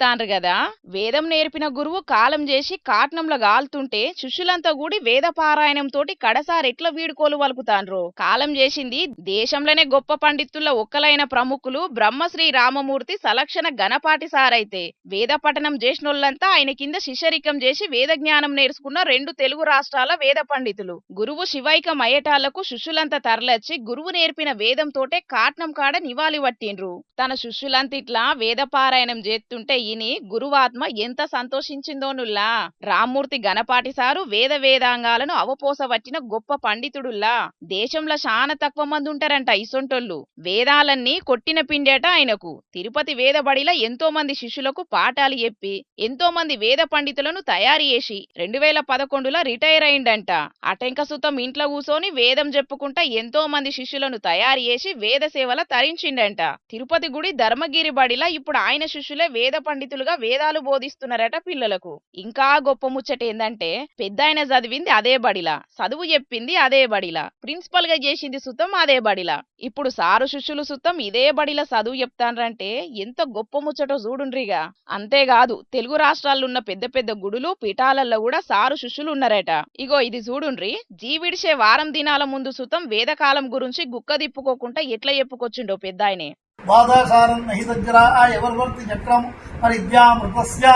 చూస్తాండ్రు గదా, వేదం నేర్పిన గురువు కాలం చేసి కాట్నంలో గాల్తుంటే శిష్యులంతా కూడి వేద పారాయణం తోటి కడసారెట్ల వీడుకోలు వలుకుతాండ్రు. కాలం చేసింది దేశంలోనే గొప్ప పండితుల్లో ఒక్కలైన ప్రముఖులు బ్రహ్మశ్రీ రామమూర్తి సలక్షణ గణపాటి సారైతే వేద పఠనం చేసినోళ్ళంతా ఆయన కింద శిష్యరికం చేసి వేద జ్ఞానం నేర్చుకున్న 2 తెలుగు రాష్ట్రాల వేద పండితులు. గురువు శివైకం అయ్యేటాళ్లకు శిష్యులంతా తరలొచ్చి గురువు నేర్పిన వేదం తోటే కాట్నం కాడ నివాళి పట్టిండ్రు. తన శిష్యులంతా ఇట్లా వేద పారాయణం చేస్తుంటే ఇని గురువాత్మ ఎంత సంతోషించిందోనుల్లా. రామ్మూర్తి గణపాటి సారు వేద వేదాంగాలను అవపోసవట్టిన గొప్ప పండితుడుల్లా. దేశంలో చాలా తక్కువ మంది ఉంటారంట ఇసొంటోళ్ళు. వేదాలన్నీ కొట్టిన పిండేట ఆయనకు. తిరుపతి వేదబడిలో ఎంతో మంది శిష్యులకు పాఠాలు చెప్పి ఎంతో మంది వేద పండితులను తయారు చేసి 2011లో రిటైర్ అయిండంట. అటెంక సుతం ఇంట్లో కూసోని వేదం చెప్పుకుంటా ఎంతో మంది శిష్యులను తయారు చేసి వేద సేవల తరించిండంట. తిరుపతి గుడి ధర్మగిరి బడిలా ఇప్పుడు ఆయన శిష్యులే వేద పండితులుగా వేదాలు బోధిస్తున్నారట పిల్లలకు. ఇంకా గొప్ప ముచ్చట ఏందంటే పెద్దాయన చదివింది అదే బడిలా, చదువు చెప్పింది అదే బడిలా, ప్రిన్సిపల్ గా చేసింది సుతం అదే బడిలా. ఇప్పుడు సారు శిష్యులు సుతం ఇదే బడిలా చదువు చెప్తాన్రంటే ఎంత గొప్ప ముచ్చటో చూడుండ్రిగా. అంతేకాదు తెలుగు రాష్ట్రాల్లో పెద్ద పెద్ద గుడులు పీఠాలలో కూడా సారు శిష్యులు ఉన్నారట. ఇగో ఇది చూడుండ్రి. జీవిడిసే వారం దినాల ముందు సుతం వేదకాలం గురించి గుక్క దిప్పుకోకుండా ఎట్లా చెప్పుకొచ్చిండో పెద్దాయనే. బాధాసారం నహితజ్రా ఎవరివర్తి చక్రం పరిద్యామృతస్య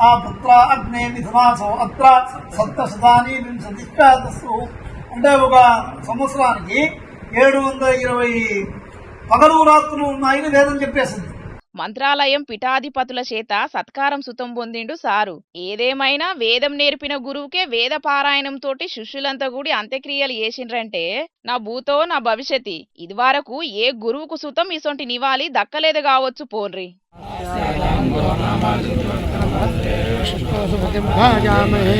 ఆ పుత్ర అగ్నే మిథునాసో అత్ర సప్తశతాని వింశతిష్టాదస్సు. అంటే ఒక సంవత్సరానికి 720 పగలు రాత్రులు ఉన్నాయని వేదం చెప్పేసింది. మంత్రాలయం పీఠాధిపతుల చేత సత్కారం సుతం పొందిండు సారు. ఏదేమైనా వేదం నేర్పిన గురువుకే వేద పారాయణం తోటి శిష్యులంతా కూడి అంత్యక్రియలు చేసిండ్రంటే నా భూతో నా భవిష్యత్తి. ఇదివరకు ఏ గురువుకు సుతం ఇసొంటి నివాళి దక్కలేదు కావచ్చు పోన్రి. భాజామహే